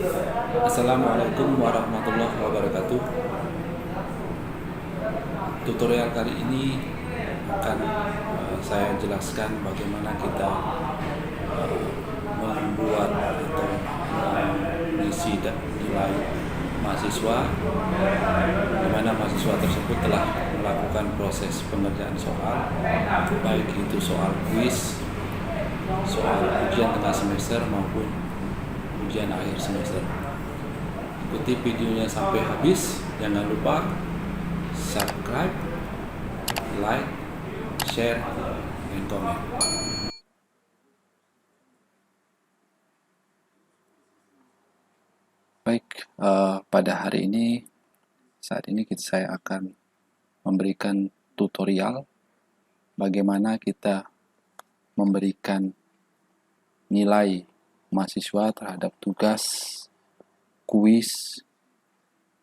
Assalamualaikum warahmatullahi wabarakatuh. Tutorial kali ini akan saya jelaskan bagaimana kita membuat atau mengisi nilai mahasiswa, di mana mahasiswa tersebut telah melakukan proses pengerjaan soal, baik itu soal kuis, soal ujian tengah semester maupun ujian akhir semester. Ikuti videonya sampai habis. Jangan lupa subscribe, like, share, dan komen. Baik, pada hari ini, saat ini saya akan memberikan tutorial bagaimana kita memberikan nilai mahasiswa terhadap tugas, kuis,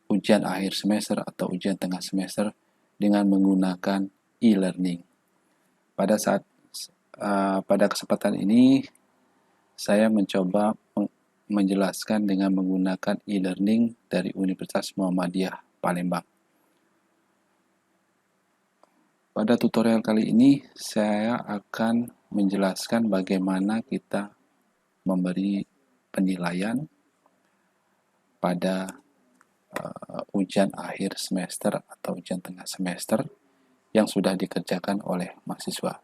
ujian akhir semester atau ujian tengah semester dengan menggunakan e-learning. Pada kesempatan ini saya mencoba menjelaskan dengan menggunakan e-learning dari Universitas Muhammadiyah Palembang. Pada tutorial kali ini saya akan menjelaskan bagaimana kita memberi penilaian pada ujian akhir semester atau ujian tengah semester yang sudah dikerjakan oleh mahasiswa.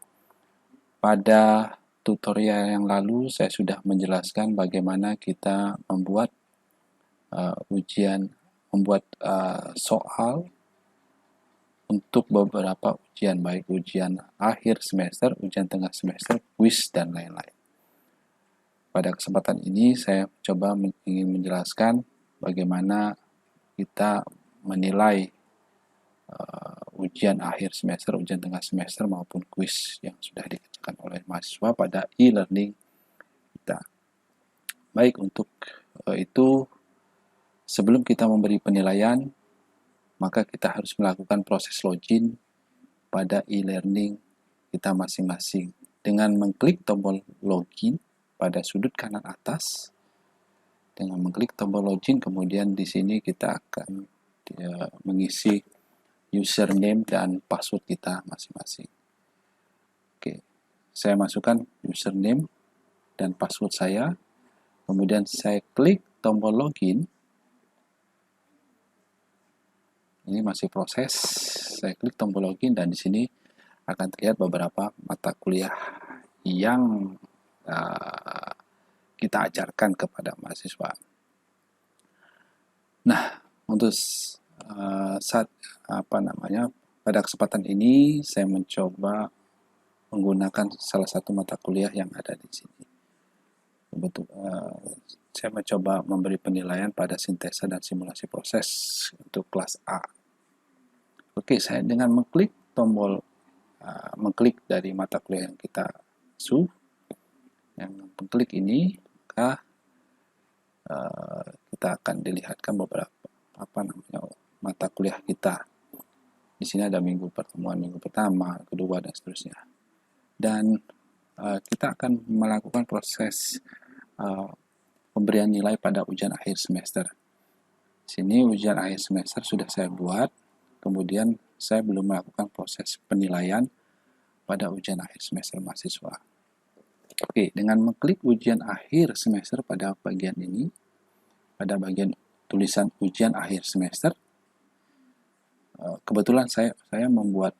Pada tutorial yang lalu saya sudah menjelaskan bagaimana kita membuat soal untuk beberapa ujian, baik ujian akhir semester, ujian tengah semester, kuis, dan lain-lain. Pada kesempatan ini saya coba ingin menjelaskan bagaimana kita menilai ujian akhir semester, ujian tengah semester maupun kuis yang sudah dikerjakan oleh mahasiswa pada e-learning kita. Baik, untuk itu sebelum kita memberi penilaian, maka kita harus melakukan proses login pada e-learning kita masing-masing dengan mengklik tombol login pada sudut kanan atas. Dengan mengklik tombol login, kemudian di sini kita akan mengisi username dan password kita masing-masing. Oke, saya masukkan username dan password saya. Kemudian saya klik tombol login. Ini masih proses. Saya klik tombol login dan di sini akan terlihat beberapa mata kuliah yang kita ajarkan kepada mahasiswa. Nah, untuk pada kesempatan ini saya mencoba menggunakan salah satu mata kuliah yang ada di sini. Saya mencoba memberi penilaian pada sintesa dan simulasi proses untuk kelas A. Oke, saya dengan mengklik tombol mengklik dari mata kuliah yang kita mengklik ini, maka kita akan dilihatkan beberapa mata kuliah kita. Di sini ada minggu pertama, kedua, dan seterusnya. Dan kita akan melakukan proses pemberian nilai pada ujian akhir semester. Di sini ujian akhir semester sudah saya buat, kemudian saya belum melakukan proses penilaian pada ujian akhir semester mahasiswa. Oke, dengan mengklik ujian akhir semester pada bagian ini, pada bagian tulisan ujian akhir semester, kebetulan saya membuat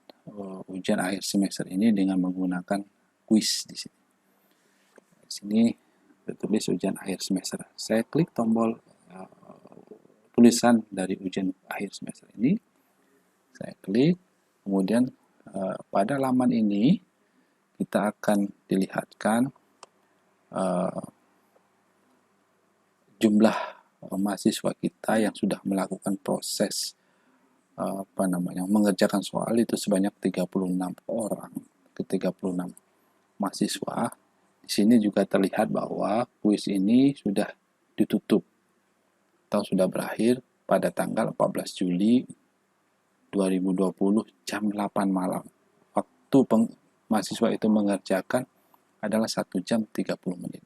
ujian akhir semester ini dengan menggunakan kuis di sini. Di sini tertulis ujian akhir semester. Saya klik tombol tulisan dari ujian akhir semester ini. Saya klik, kemudian pada laman ini kita akan dilihatkan jumlah mahasiswa kita yang sudah melakukan proses mengerjakan soal itu sebanyak 36 orang, 36 mahasiswa. Di sini juga terlihat bahwa kuis ini sudah ditutup atau sudah berakhir pada tanggal 14 Juli 2020 jam 8 malam. Waktu mahasiswa itu mengerjakan adalah 1 jam 30 menit.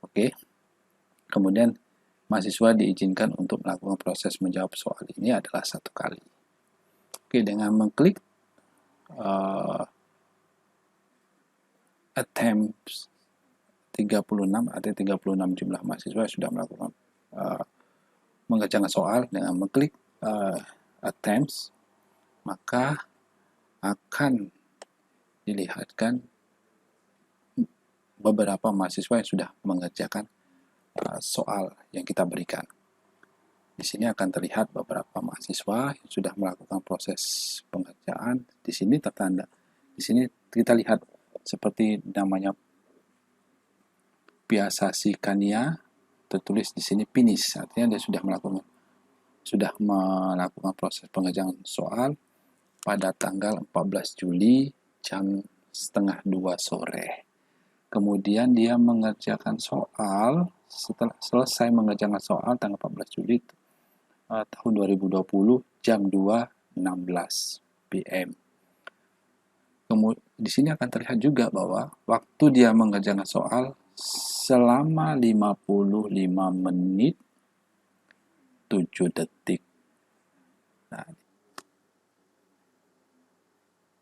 Oke. Kemudian mahasiswa diizinkan untuk melakukan proses menjawab soal ini adalah 1 kali. Oke, dengan mengklik attempts 36, ada 36 jumlah mahasiswa yang sudah melakukan mengerjakan soal. Dengan mengklik attempts, maka akan dilihatkan beberapa mahasiswa yang sudah mengerjakan soal yang kita berikan. Di sini akan terlihat beberapa mahasiswa yang sudah melakukan proses pengerjaan. Di sini tertanda. Di sini kita lihat seperti namanya Piasasi Kania, tertulis di sini finish, artinya dia sudah melakukan proses pengerjaan soal pada tanggal 14 Juli jam setengah 2 sore. Kemudian dia mengerjakan soal, setelah selesai mengerjakan soal tanggal 14 Juli tahun 2020 jam 2.16 PM. Kemudian di sini akan terlihat juga bahwa waktu dia mengerjakan soal selama 55 menit 7 detik.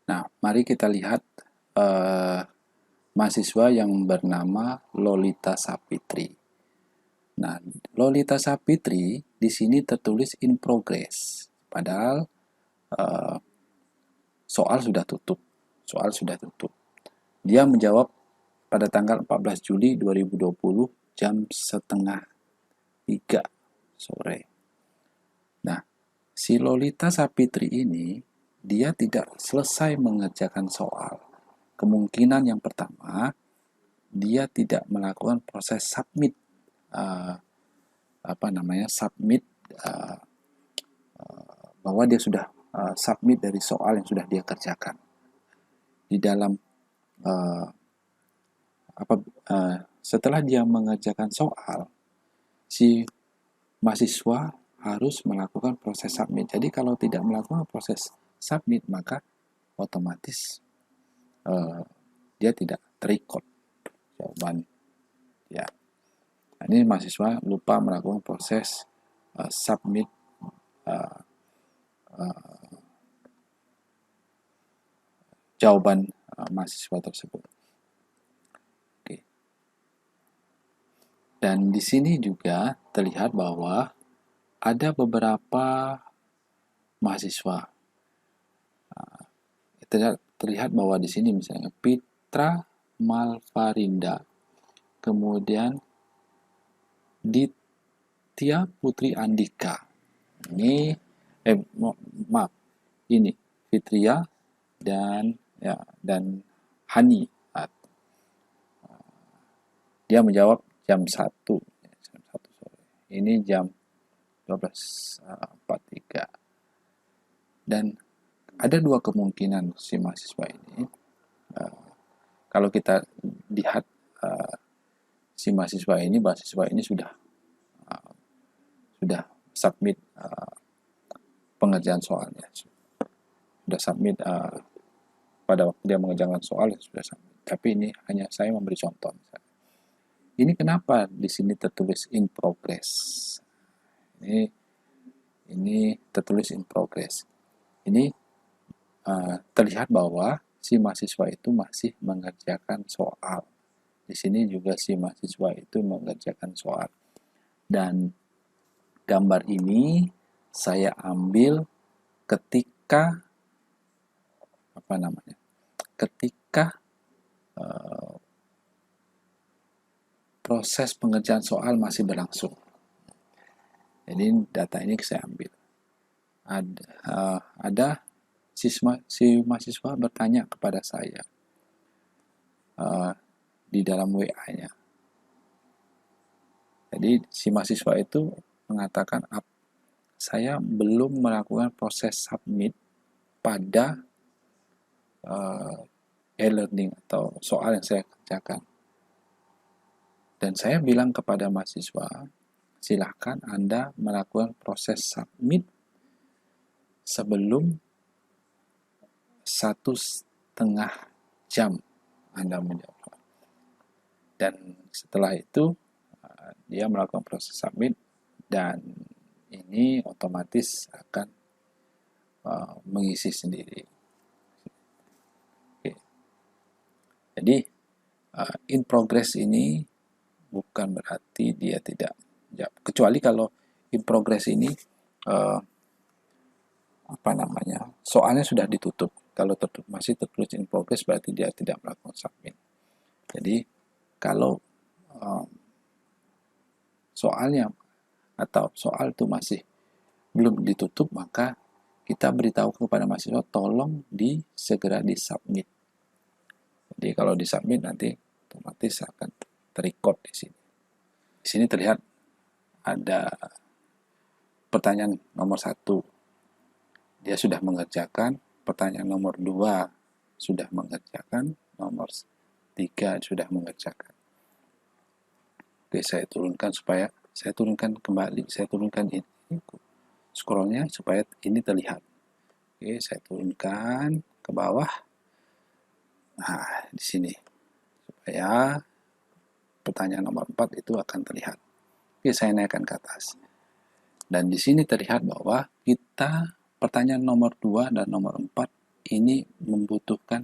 Nah, mari kita lihat mahasiswa yang bernama Lolita Sapitri. Nah, Lolita Sapitri di sini tertulis in progress, padahal soal sudah tutup. Dia menjawab pada tanggal 14 Juli 2020 jam setengah 3 sore. Nah, si Lolita Sapitri ini dia tidak selesai mengerjakan soal. Kemungkinan yang pertama, dia tidak melakukan proses submit bahwa dia sudah submit dari soal yang sudah dia kerjakan. Di dalam setelah dia mengerjakan soal, si mahasiswa harus melakukan proses submit. Jadi kalau tidak melakukan proses submit, maka otomatis dia tidak terrecord jawaban. Ya, ini mahasiswa lupa melakukan proses submit jawaban mahasiswa tersebut. Oke. Dan di sini juga terlihat bahwa ada beberapa mahasiswa. Terlihat bahwa di sini misalnya Pitra Malvarinda, kemudian Ditya Putri Andika. Ini Fitria dan Hani. Dia menjawab jam 1 sore. Ini jam 12.43. Dan ada 2 kemungkinan si mahasiswa ini. Kalau kita lihat si mahasiswa ini sudah submit pengerjaan soalnya. Sudah submit pada waktu dia mengerjakan soal sudah submit. Tapi ini hanya saya memberi contoh. Ini kenapa di sini tertulis in progress? Ini tertulis in progress. Ini terlihat bahwa si mahasiswa itu masih mengerjakan soal. Di sini juga si mahasiswa itu mengerjakan soal. Dan gambar ini saya ambil ketika proses pengerjaan soal masih berlangsung. Jadi data ini saya ambil. Ada si mahasiswa bertanya kepada saya di dalam WA-nya. Jadi si mahasiswa itu mengatakan, saya belum melakukan proses submit pada e-learning atau soal yang saya kerjakan. Dan saya bilang kepada mahasiswa, silakan Anda melakukan proses submit sebelum 1,5 jam Anda menjawab. Dan setelah itu dia melakukan proses submit dan ini otomatis akan mengisi sendiri. Oke. Jadi in progress ini bukan berarti dia tidak jawab, kecuali kalau in progress ini soalnya sudah ditutup. Kalau masih tertulis in progress berarti dia tidak melakukan submit. Jadi kalau soalnya atau soal itu masih belum ditutup, maka kita beritahu kepada mahasiswa tolong segera disubmit. Jadi kalau disubmit nanti otomatis akan terrecord di sini. Di sini terlihat ada pertanyaan nomor 1 dia sudah mengerjakan, pertanyaan nomor 2 sudah mengerjakan, nomor 3 sudah mengerjakan. Oke, saya turunkan kembali, saya turunkan ini scrollnya supaya ini terlihat. Oke, saya turunkan ke bawah. Nah, di sini supaya pertanyaan nomor 4 itu akan terlihat. Oke, saya naikkan ke atas. Dan di sini terlihat bahwa pertanyaan nomor 2 dan nomor 4 ini membutuhkan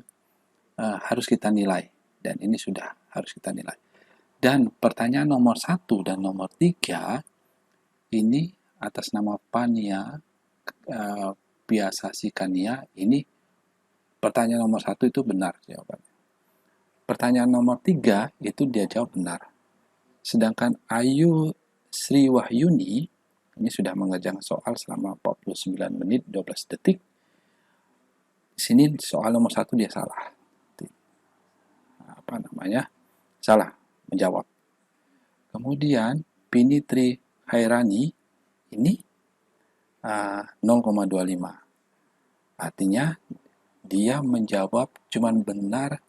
harus kita nilai, dan ini sudah harus kita nilai. Dan pertanyaan nomor 1 dan nomor 3 ini atas nama Pania Piasasi Kania, ini pertanyaan nomor 1 itu benar jawabannya. Pertanyaan nomor 3 itu dia jawab benar. Sedangkan Ayu Sri Wahyuni ini sudah mengerjakan soal selama 49 menit 12 detik. Di sini soal nomor 1 dia salah. Salah menjawab. Kemudian Pinitri Hairani ini 0,25. Artinya dia menjawab cuman benar,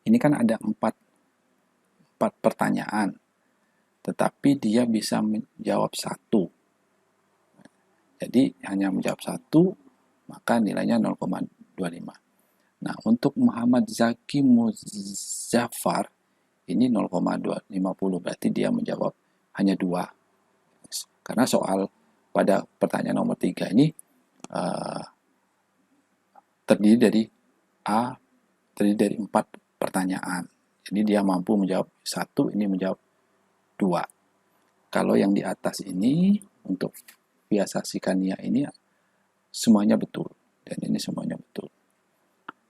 ini kan ada 4 pertanyaan, tetapi dia bisa menjawab 1. Jadi hanya menjawab 1, maka nilainya 0,25. Nah, untuk Muhammad Zaki Muzaffar ini 0,250, berarti dia menjawab hanya 2. Karena soal pada pertanyaan nomor 3 ini terdiri dari 4 pertanyaan. Jadi dia mampu menjawab 1, ini menjawab 2. Kalau yang di atas ini untuk Piasasi Kania ini semuanya betul, dan ini semuanya betul.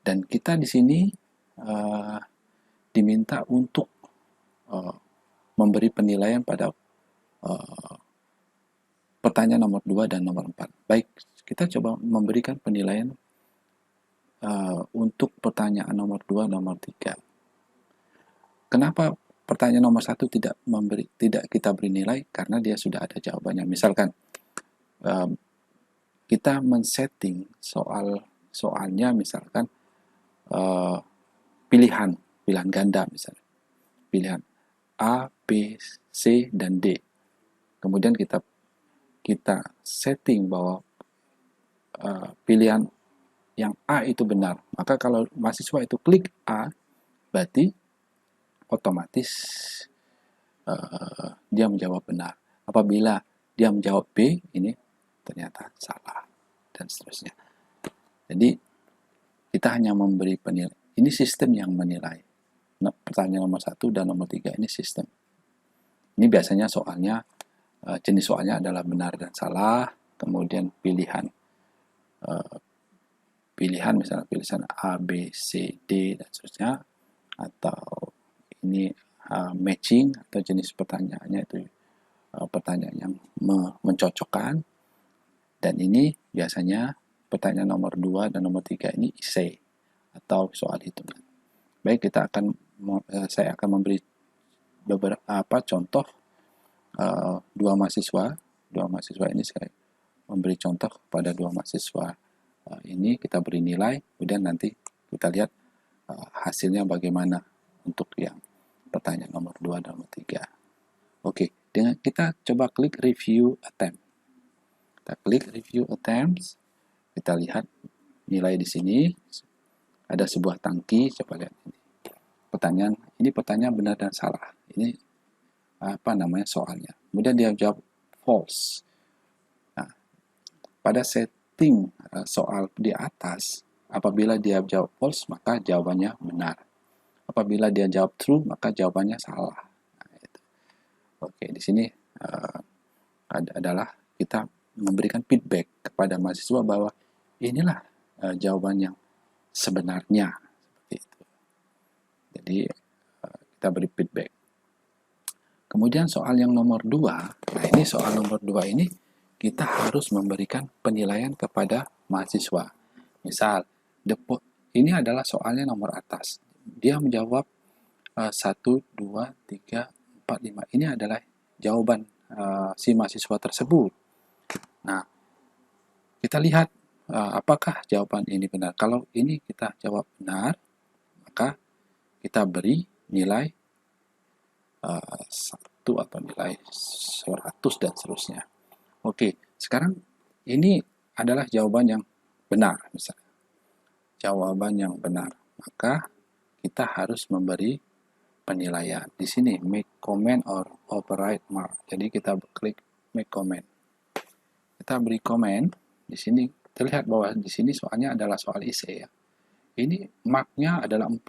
Dan kita di sini diminta untuk memberi penilaian pada pertanyaan nomor 2 dan nomor 4. Baik, kita coba memberikan penilaian untuk pertanyaan nomor 2 dan nomor 3. Kenapa pertanyaan nomor 1 tidak kita beri nilai? Karena dia sudah ada jawabannya. Misalkan kita men-setting soalnya misalkan pilihan ganda, misalnya pilihan A, B, C, dan D. Kemudian kita setting bahwa pilihan yang A itu benar. Maka kalau mahasiswa itu klik A, berarti otomatis dia menjawab benar. Apabila dia menjawab B, ini ternyata salah, dan seterusnya. Jadi kita hanya memberi penilaian. Ini sistem yang menilai. Nah, pertanyaan nomor 1 dan nomor 3 ini sistem. Ini biasanya soalnya, jenis soalnya adalah benar dan salah, kemudian pilihan misalnya pilihan A, B, C, D, dan seterusnya, atau ini matching, atau jenis pertanyaannya itu pertanyaan yang mencocokkan. Dan ini biasanya pertanyaan nomor 2 dan nomor 3 ini essay atau soal hitungan. Baik, saya akan memberi beberapa contoh dua mahasiswa ini. Saya memberi contoh kepada 2 mahasiswa ini, kita beri nilai, kemudian nanti kita lihat hasilnya bagaimana untuk yang pertanyaan nomor 2 dan nomor 3. Oke, dengan kita coba klik review attempt. Kita klik review attempts, kita lihat nilai di sini. Ada sebuah tangki, coba lihat ini. Pertanyaan benar dan salah. Ini soalnya. Kemudian dia jawab false. Nah, pada setting soal di atas, apabila dia jawab false, maka jawabannya benar. Apabila dia jawab true, maka jawabannya salah. Nah, itu. Oke, di sini adalah kita memberikan feedback kepada mahasiswa bahwa inilah jawaban yang sebenarnya, seperti itu. Jadi kita beri feedback. Kemudian soal yang nomor 2, nah ini soal nomor 2 ini kita harus memberikan penilaian kepada mahasiswa. Misal, ini adalah soalnya nomor atas. Dia menjawab 1, 2, 3, 4, 5. Ini adalah jawaban si mahasiswa tersebut. Nah, kita lihat apakah jawaban ini benar. Kalau ini kita jawab benar, maka kita beri nilai 1 atau nilai 100 dan seterusnya. Oke, sekarang ini adalah jawaban yang benar, misalnya. Jawaban yang benar, maka kita harus memberi penilaian. Di sini make comment or override mark. Jadi kita klik make comment. Kita beri komen. Di sini terlihat bahwa di sini soalnya adalah soal essay ya. Ini marknya adalah 4.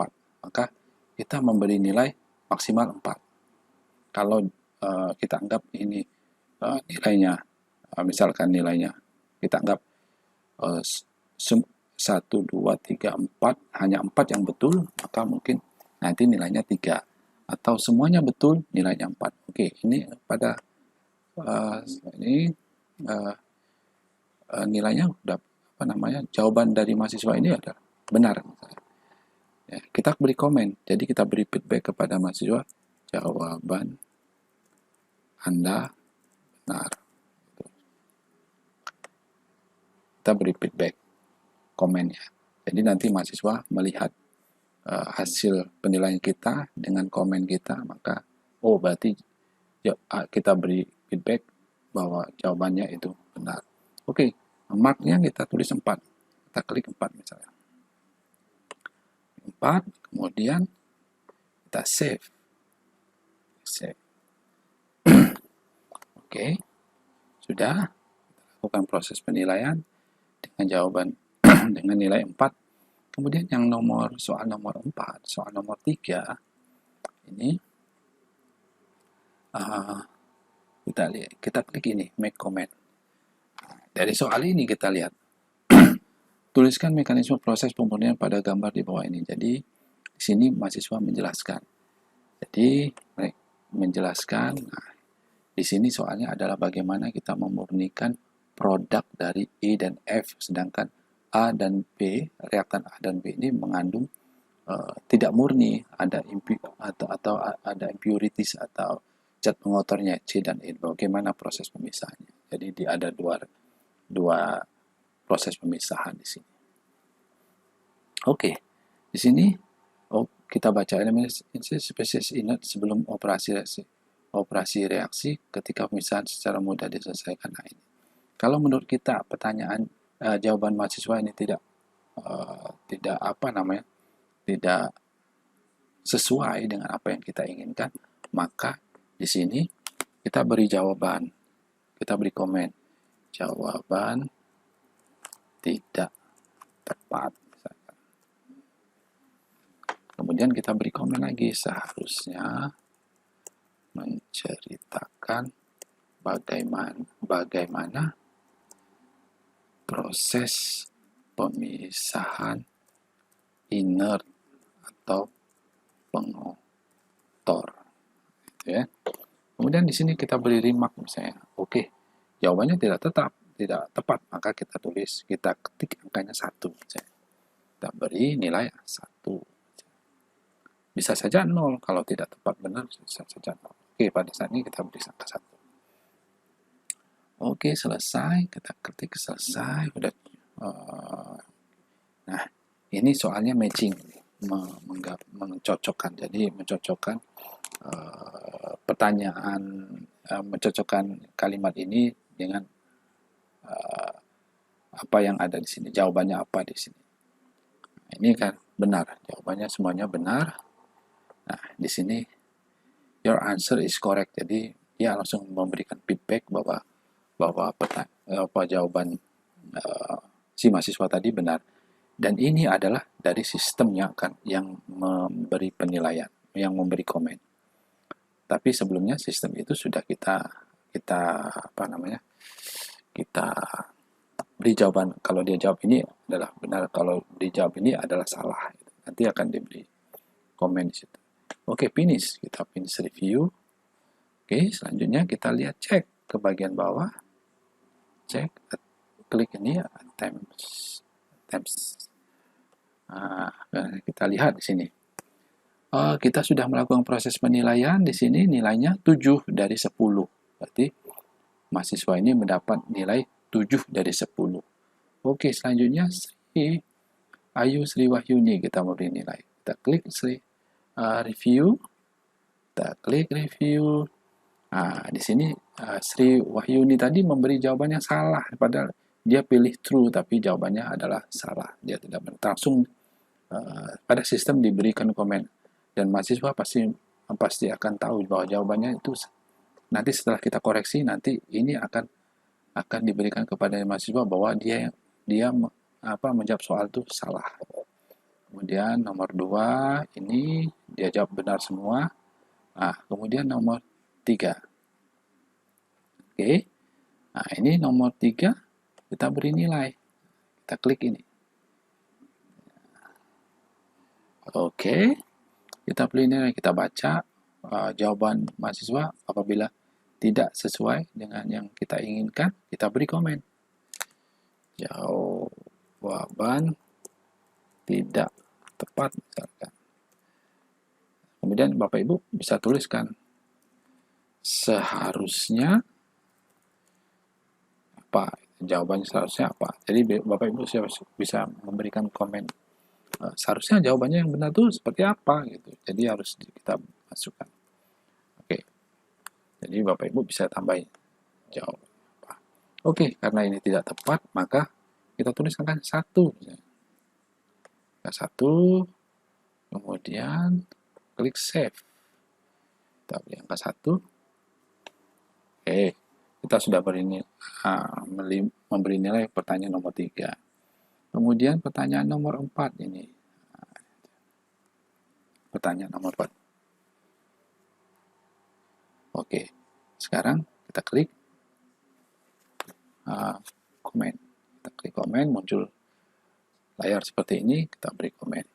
Maka kita memberi nilai maksimal 4. Kalau kita anggap ini nilainya, misalkan nilainya kita anggap 1, 2, 3, 4, hanya 4 yang betul, maka mungkin nanti nilainya 3. Atau semuanya betul, nilainya 4. Oke, ini pada nilainya udah jawaban dari mahasiswa ini adalah benar. Ya, kita beri komen, jadi kita beri feedback kepada mahasiswa, jawaban Anda benar. Kita beri feedback, komennya. Jadi nanti mahasiswa melihat hasil penilaian kita dengan komen kita, maka berarti ya, kita beri feedback bahwa jawabannya itu benar. Oke, marknya kita tulis 4. Kita klik 4 misalnya. 4, kemudian kita save. Oke, sudah lakukan proses penilaian dengan jawaban dengan nilai 4. Kemudian yang soal nomor 4, soal nomor 3 ini kita klik ini make comment. Dari soal ini kita lihat tuliskan mekanisme proses pemurnian pada gambar di bawah ini. Jadi di sini mahasiswa menjelaskan. Jadi menjelaskan. Nah, di sini soalnya adalah bagaimana kita memurnikan produk dari E dan F, sedangkan A dan B, reaktan A dan B ini mengandung tidak murni, ada atau ada impurities atau zat pengotornya C dan E. Bagaimana proses pemisahannya? Jadi ada dua proses pemisahan di sini. Oke, di sini kita baca elemen spesies inert sebelum operasi reaksi ketika pemisahan secara mudah diselesaikan. Nah, ini. Kalau menurut kita pertanyaan jawaban mahasiswa ini tidak sesuai dengan apa yang kita inginkan, maka di sini kita beri jawaban, kita beri komen, jawaban tidak tepat. Misalkan. Kemudian kita beri komen lagi, seharusnya menceritakan bagaimana proses pemisahan inert atau pengotor, ya. Kemudian di sini kita beri remark misalnya, oke, jawabannya tidak tepat, maka kita ketik angkanya 1. Kita beri nilai 1. Bisa saja 0, kalau tidak tepat benar bisa saja 0. Oke, pada saat ini kita beri angka 1. Oke, selesai, kita ketik selesai, udah. Nah, ini soalnya matching, mencocokkan. Jadi mencocokkan pertanyaan, mencocokkan kalimat ini dengan apa yang ada di sini, jawabannya apa di sini. Ini kan benar, jawabannya semuanya benar. Nah, di sini their answer is correct. Jadi dia langsung memberikan feedback bahwa jawaban si mahasiswa tadi benar. Dan ini adalah dari sistemnya kan yang memberi penilaian, yang memberi komen. Tapi sebelumnya sistem itu sudah kita beri jawaban. Kalau dia jawab ini adalah benar, kalau dia jawab ini adalah salah. Nanti akan diberi komen di situ. Oke, finish. Kita finish review. Oke, selanjutnya kita lihat cek ke bagian bawah. Cek, klik ini attempts. Kita lihat di sini. Kita sudah melakukan proses penilaian. Di sini nilainya 7 dari 10. Berarti mahasiswa ini mendapat nilai 7 dari 10. Oke, selanjutnya Ayu Sri Wahyuni kita memberi nilai. Kita klik review. Kita klik review. Di sini Sri Wahyuni tadi memberi jawabannya salah, padahal dia pilih true tapi jawabannya adalah salah. Dia tidak langsung pada sistem diberikan komen, dan mahasiswa pasti akan tahu bahwa jawabannya itu nanti setelah kita koreksi, nanti ini akan diberikan kepada mahasiswa bahwa dia menjawab soal itu salah. Kemudian nomor 2 ini dia jawab benar semua. Kemudian nomor 3. Oke. Ini nomor 3 kita beri nilai. Kita klik ini. Oke. Kita beri nilai, kita baca jawaban mahasiswa. Apabila tidak sesuai dengan yang kita inginkan, kita beri komen. Jawaban tidak tepat misalkan. Kemudian Bapak Ibu bisa tuliskan seharusnya apa, jawabannya seharusnya apa. Jadi Bapak Ibu bisa memberikan komen seharusnya jawabannya yang benar itu seperti apa gitu. Jadi harus kita masukkan. Oke. Jadi Bapak Ibu bisa tambahin jawaban apa. Oke, karena ini tidak tepat, maka kita tuliskan 1. Angka 1, kemudian klik save. Kita beri angka 1. Oke, kita sudah memberi nilai pertanyaan nomor 3. Kemudian pertanyaan nomor 4 ini. Pertanyaan nomor 4. Oke, sekarang kita klik komen. Kita klik komen, muncul layar seperti ini, kita beri komen.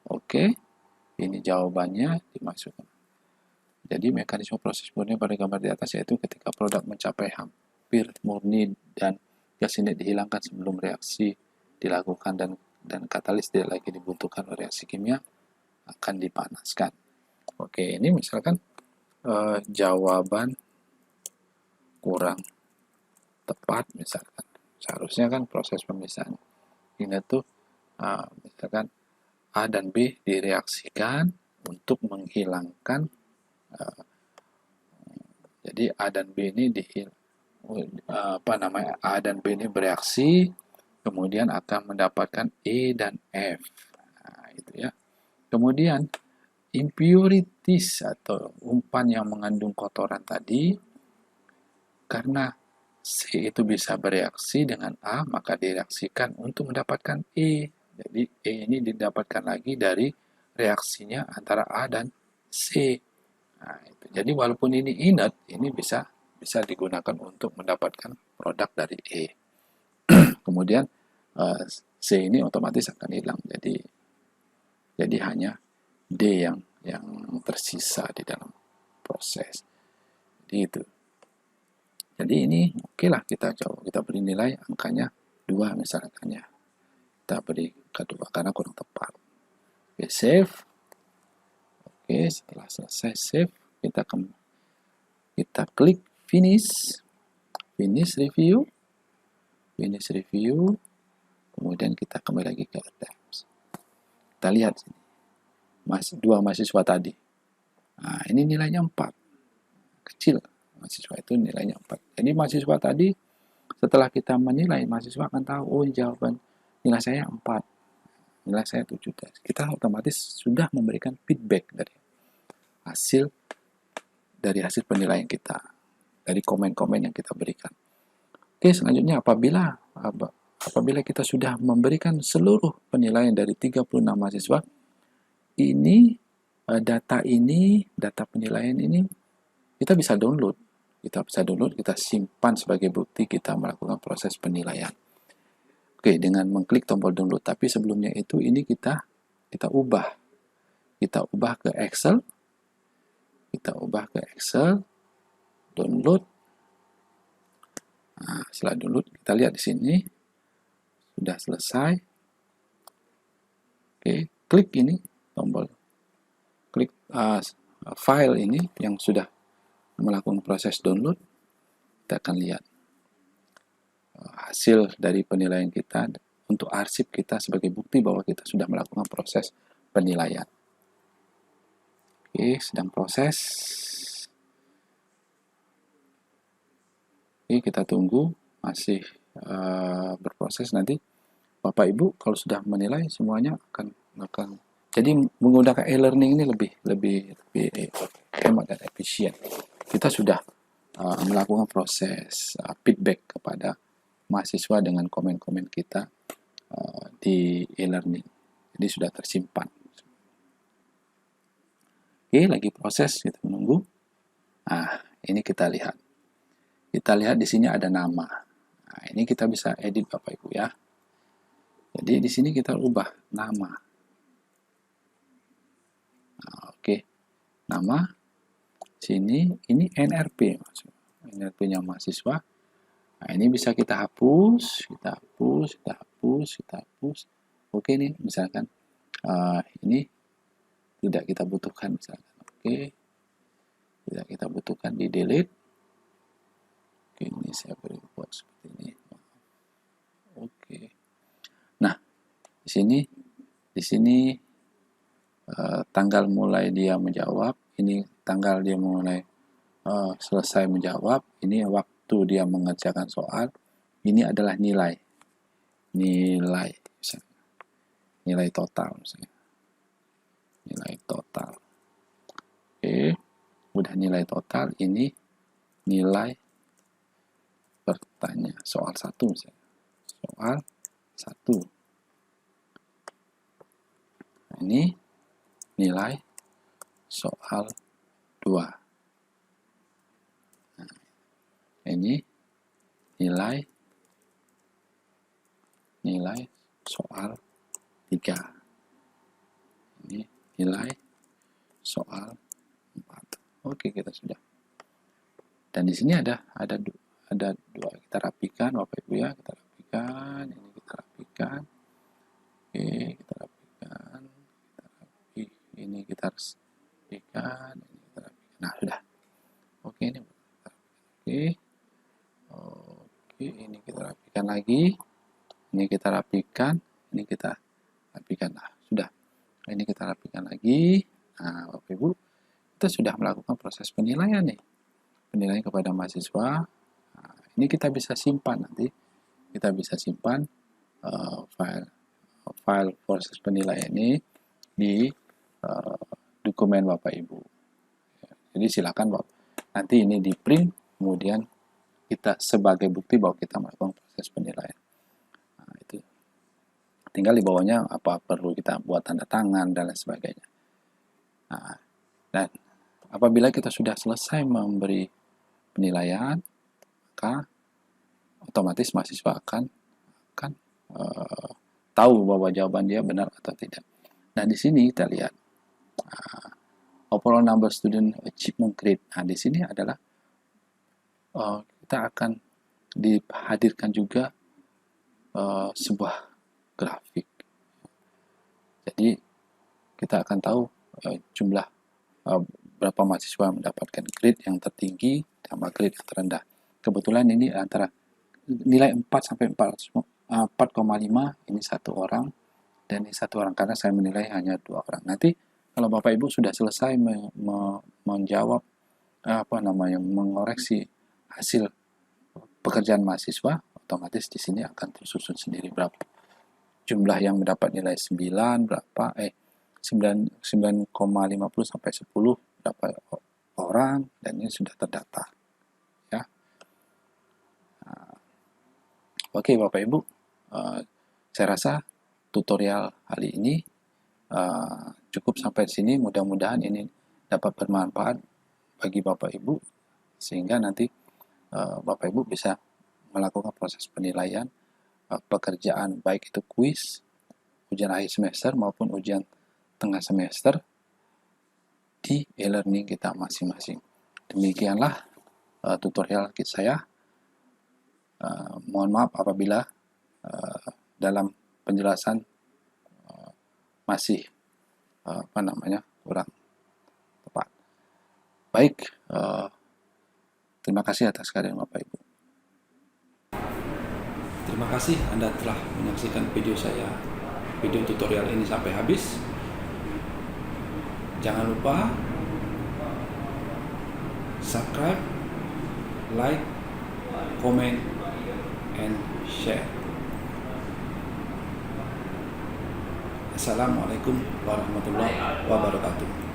Oke, ini jawabannya dimasukkan. Jadi mekanisme proses murni pada gambar di atas yaitu ketika produk mencapai hampir murni dan gas ini dihilangkan sebelum reaksi dilakukan dan katalis tidak lagi dibutuhkan reaksi kimia akan dipanaskan. Oke, ini misalkan jawaban kurang tepat misalkan. Seharusnya kan proses pemisahan ini tuh misalkan A dan B direaksikan untuk menghilangkan jadi A dan B ini A dan B ini bereaksi kemudian akan mendapatkan E dan F. Itu ya. Kemudian impurities atau umpan yang mengandung kotoran tadi, karena C itu bisa bereaksi dengan A, maka direaksikan untuk mendapatkan E. Jadi E ini didapatkan lagi dari reaksinya antara A dan C. Itu. Jadi walaupun ini inert, ini bisa digunakan untuk mendapatkan produk dari E. Kemudian C ini otomatis akan hilang. Jadi hanya D yang tersisa di dalam proses. Jadi itu. Jadi ini okelah kita beri nilai angkanya 2 misalkan ya. Kita beri kedua karena kurang tepat. Oke, save. Oke, setelah selesai save, kita klik finish review, kemudian kita kembali lagi ke attempts. Kita lihat sini, 2 mahasiswa tadi. Ini nilainya 4, kecil. Mahasiswa itu nilainya 4. Jadi mahasiswa tadi, setelah kita menilai, mahasiswa akan tahu, jawaban nilai saya 4. nilai saya 7. Kita otomatis sudah memberikan feedback dari hasil penilaian kita, dari komen-komen yang kita berikan. Oke, selanjutnya apabila kita sudah memberikan seluruh penilaian dari 36 mahasiswa, ini data penilaian ini kita bisa download. Kita simpan sebagai bukti kita melakukan proses penilaian. Oke, dengan mengklik tombol download. Tapi sebelumnya itu ini kita ubah. Kita ubah ke Excel. Download. Nah, setelah download, kita lihat di sini sudah selesai. Oke, klik ini tombol. Klik file ini yang sudah melakukan proses download. Kita akan lihat hasil dari penilaian kita untuk arsip kita sebagai bukti bahwa kita sudah melakukan proses penilaian. Oke, sedang proses. Oke, kita tunggu, masih berproses. Nanti Bapak Ibu kalau sudah menilai semuanya akan jadi menggunakan e-learning ini lebih hemat dan efisien. Kita sudah melakukan proses feedback kepada mahasiswa dengan komen-komen kita di e-learning. Jadi sudah tersimpan. Oke, lagi proses, kita menunggu. Nah, ini kita lihat. Kita lihat di sini ada nama. Nah, ini kita bisa edit Bapak Ibu ya. Jadi di sini kita ubah nama. Nah, oke. Nama sini ini NRP. NRP-nya mahasiswa. Nah, ini bisa kita hapus. Oke nih, misalkan ini tidak kita butuhkan misalkan. Oke. Tidak kita butuhkan, di delete. Oke, ini saya beri buat seperti ini. Oke. Nah, di sini tanggal mulai dia menjawab, ini tanggal dia mulai selesai menjawab, ini waktu dia mengerjakan soal, ini adalah nilai misalnya. Nilai total misalnya. Nilai total. Oke, udah nilai total, ini nilai pertanyaan soal 1 misalnya. Soal 1. Ini nilai soal 2. Nah, ini nilai soal 3. Ini nilai soal 4. Oke, kita sudah. Dan di sini ada dua, kita rapikan Bapak Ibu ya, kita rapikan, ini kita rapikan. Oke, kita rapikan, ini kita rapikan, ini kita rapikan. Nah, sudah. Oke, ini oke, ini kita rapikan lagi. Ini kita rapikan, ini kita rapikan. Nah, sudah. Ini kita rapikan lagi. Nah, Bapak Ibu, kita sudah melakukan proses penilaian nih. Penilaian kepada mahasiswa. Nah, ini kita bisa simpan nanti. Kita bisa simpan file proses penilaian ini di dokumen Bapak Ibu. Jadi silakan Bapak, nanti ini di print, kemudian kita sebagai bukti bahwa kita melakukan proses penilaian. Nah, itu tinggal di bawahnya apa perlu kita buat tanda tangan dan lain sebagainya. Nah, dan apabila kita sudah selesai memberi penilaian, maka otomatis mahasiswa akan tahu bahwa jawaban dia benar atau tidak. Nah, di sini kita lihat overall number student achievement grade. Nah, di sini adalah kita akan dihadirkan juga sebuah grafik. Jadi kita akan tahu jumlah berapa mahasiswa mendapatkan grade yang tertinggi sama grade yang terendah. Kebetulan ini antara nilai 4 sampai 4,5 ini satu orang, dan ini satu orang karena saya menilai hanya 2 orang. Nanti kalau Bapak Ibu sudah selesai menjawab mengoreksi hasil pekerjaan mahasiswa, otomatis di sini akan tersusun sendiri berapa jumlah yang mendapat nilai 9 berapa 9,50 sampai 10 berapa orang, dan ini sudah terdata ya. Oke Bapak Ibu, saya rasa tutorial kali ini cukup sampai di sini. Mudah-mudahan ini dapat bermanfaat bagi Bapak Ibu, sehingga nanti Bapak Ibu bisa melakukan proses penilaian pekerjaan, baik itu kuis, ujian akhir semester maupun ujian tengah semester di e-learning kita masing-masing. Demikianlah tutorial saya. Mohon maaf apabila dalam penjelasan masih kurang tepat. Baik, terima kasih atas kehadiran Bapak Ibu. Terima kasih Anda telah menyaksikan video tutorial ini sampai habis. Jangan lupa subscribe, like, comment, and share. Assalamualaikum warahmatullahi wabarakatuh.